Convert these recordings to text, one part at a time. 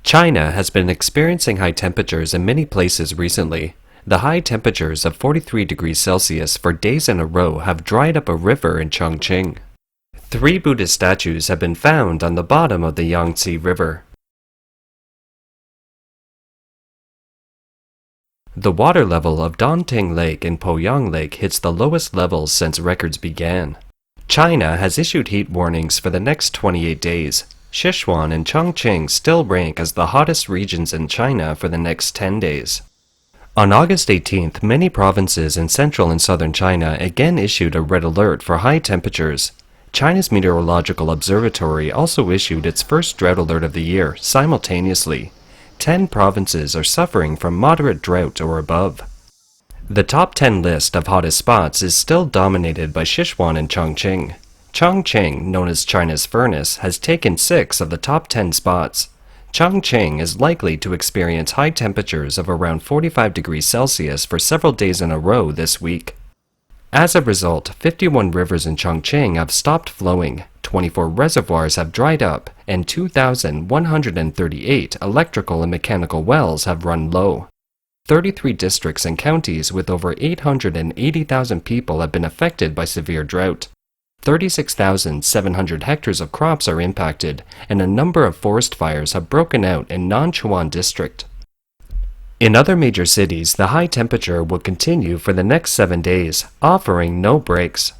China has been experiencing high temperatures in many places recently. The high temperatures of 43 degrees Celsius for days in a row have dried up a river in Chongqing. 3 Buddhist statues have been found on the bottom of the Yangtze River. The water level of Dongting Lake and Poyang Lake hits the lowest levels since records began. China has issued heat warnings for the next 28 days. Sichuan and Chongqing still rank as the hottest regions in China for the next 10 days. On August 18th, many provinces in central and southern China again issued a red alert for high temperatures. China's Meteorological Observatory also issued its first drought alert of the year simultaneously. 10 provinces are suffering from moderate drought or above. The top 10 list of hottest spots is still dominated by Sichuan and Chongqing. Chongqing, known as China's furnace, has taken 6 of the top 10 spots. Chongqing is likely to experience high temperatures of around 45 degrees Celsius for several days in a row this week. As a result, 51 rivers in Chongqing have stopped flowing, 24 reservoirs have dried up, and 2,138 electrical and mechanical wells have run low. 33 districts and counties with over 880,000 people have been affected by severe drought. 36,700 hectares of crops are impacted, and a number of forest fires have broken out in Nanchuan district. In other major cities, the high temperature will continue for the next 7 days, offering no breaks.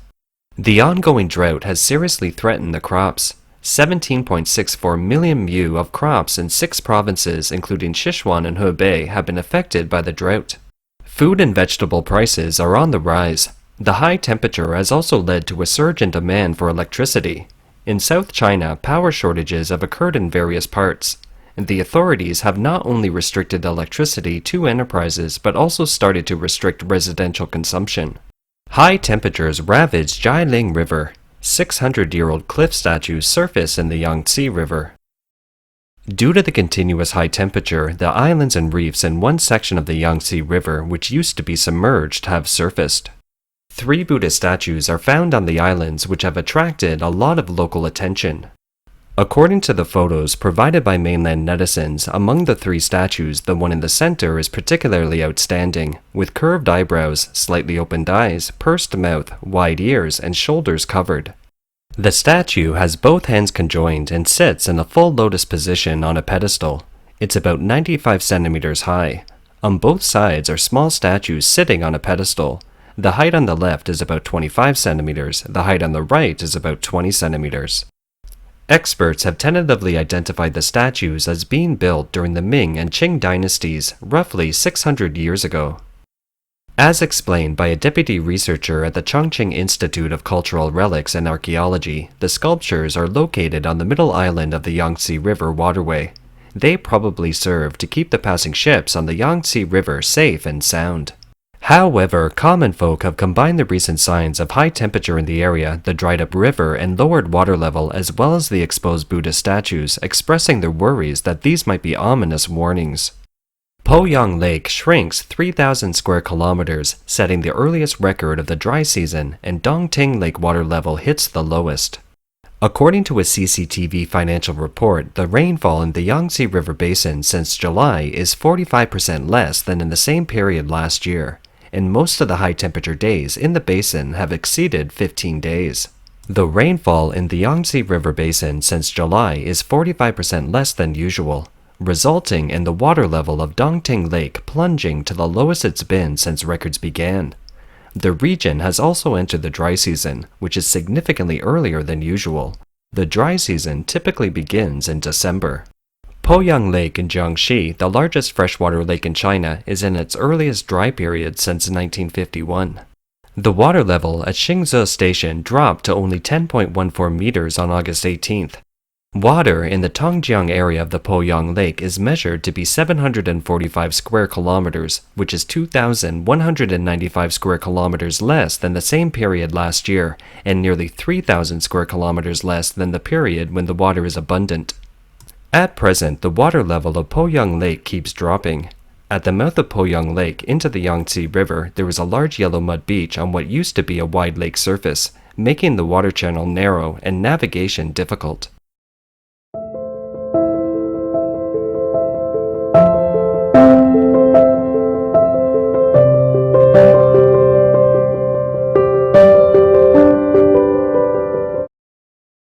The ongoing drought has seriously threatened the crops. 17.64 million mu of crops in 6 provinces, including Sichuan and Hebei, have been affected by the drought. Food and vegetable prices are on the rise. The high temperature has also led to a surge in demand for electricity. In South China, power shortages have occurred in various parts. The authorities have not only restricted electricity to enterprises but also started to restrict residential consumption. High temperatures ravage Jialing River. 600-year-old cliff statues surface in the Yangtze River. Due to the continuous high temperature, the islands and reefs in one section of the Yangtze River, which used to be submerged, have surfaced. 3 Buddhist statues are found on the islands, which have attracted a lot of local attention. According to the photos provided by mainland netizens, among the 3 statues, the one in the center is particularly outstanding, with curved eyebrows, slightly opened eyes, pursed mouth, wide ears, and shoulders covered. The statue has both hands conjoined and sits in a full lotus position on a pedestal. It's about 95 centimeters high. On both sides are small statues sitting on a pedestal. The height on the left is about 25 centimeters, the height on the right is about 20 centimeters. Experts have tentatively identified the statues as being built during the Ming and Qing dynasties, roughly 600 years ago. As explained by a deputy researcher at the Chongqing Institute of Cultural Relics and Archaeology, the sculptures are located on the middle island of the Yangtze River waterway. They probably serve to keep the passing ships on the Yangtze River safe and sound. However, common folk have combined the recent signs of high temperature in the area, the dried-up river, and lowered water level, as well as the exposed Buddhist statues, expressing their worries that these might be ominous warnings. Poyang Lake shrinks 3,000 square kilometers, setting the earliest record of the dry season, and Dongting Lake water level hits the lowest. According to a CCTV financial report, the rainfall in the Yangtze River Basin since July is 45% less than in the same period last year, and most of the high-temperature days in the basin have exceeded 15 days. The rainfall in the Yangtze River Basin since July is 45% less than usual, resulting in the water level of Dongting Lake plunging to the lowest it's been since records began. The region has also entered the dry season, which is significantly earlier than usual. The dry season typically begins in December. Poyang Lake in Jiangxi, the largest freshwater lake in China, is in its earliest dry period since 1951. The water level at Xingze Station dropped to only 10.14 meters on August 18th. Water in the Tongjiang area of the Poyang Lake is measured to be 745 square kilometers, which is 2,195 square kilometers less than the same period last year, and nearly 3,000 square kilometers less than the period when the water is abundant. At present, the water level of Poyang Lake keeps dropping. At the mouth of Poyang Lake into the Yangtze River, there is a large yellow mud beach on what used to be a wide lake surface, making the water channel narrow and navigation difficult.